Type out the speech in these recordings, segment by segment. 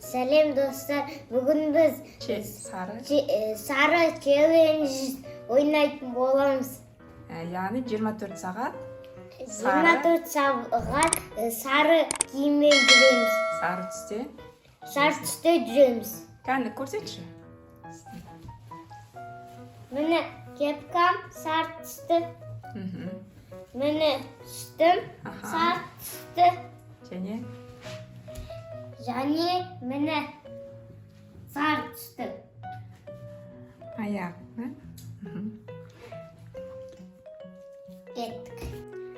Сәлем достар, бүгін біз Сары Челлендж ойнайтын боламыз. Яғни 24 сағат 24 сағат сары киіммен жүреміз. сары түсте. Сары түсте жүреміз. Кәні көрсетші. Міне кепкам сары түсті. Міне үстім сары түсті. Және міне сары түсті. Аяқ. Кеттік.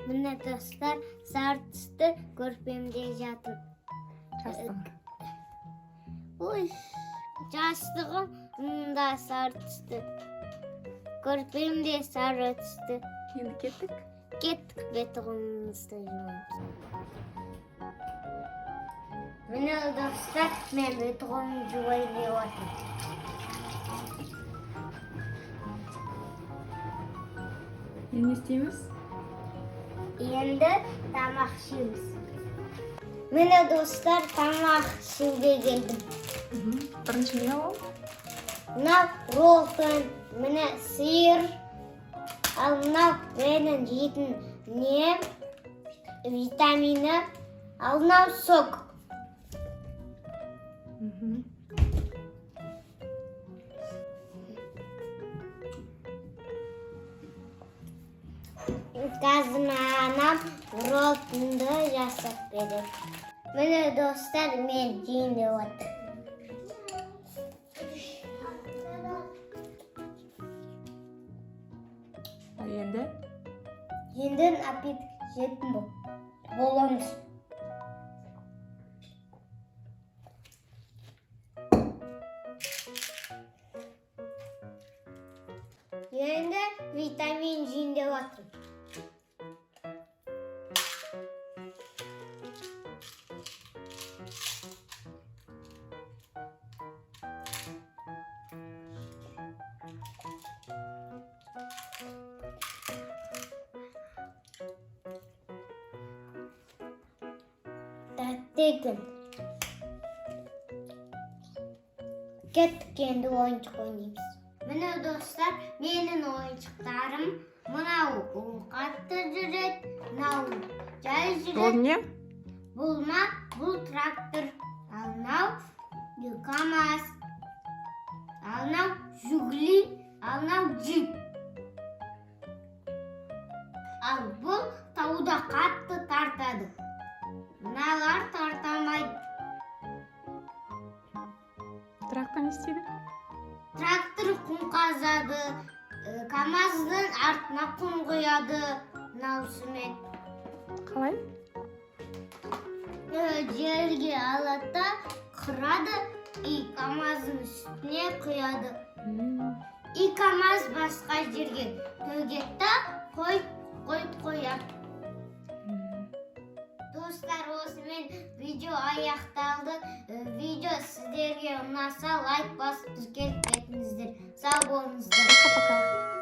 Міне достар, сары түсті көрпемде жатып. Жастың. Ой, жастығым мұнда сары түсті. Көрпемде сары түсті. Енді кеттік. Кеттік, бетіғымызды жуамыз. Міне достар, мен бетіғымды жуай деп отырмын. Енді не істейміз? Енді тамақ ішеміз. Міне достар, тамақ ішуге келдім. Бірінші не ол? Мынау роллтон, міне сиыр. Ал мынау менің жейтін нем, витамині, ал мынау сок. Қазір анам роллтонды жасап береді. Міне достар, мен жейін деп отыр. Енді апет жетін боламыз. Енді витамин жейін деп отырмын. Тәттігін. Кеттік енді ойыншық ойнаймыз. Міне достар, менің ойыншықтарым мынау қатты жүреді, мынау жай жүреді. Бұл не? Бұл бұл трактор, ал мынау КамАЗ, ал мынау Жигули, ал мынау джип. Ал бұл тауда қатты тартады. Мыналар тартамайды. Трактор не істейді? Трактор құм қазады, КамАЗдың артына құм құяды, наусымен. Қалай? Жерге алады, қырады, КамАЗдың үстіне құяды. КамАЗ басқа жерге төгетті, қойып. Достар, осымен видео аяқталды. Видео сіздерге ұнаса лайк басып кетіңіздер. Сау болыңыздар. Пока-пока.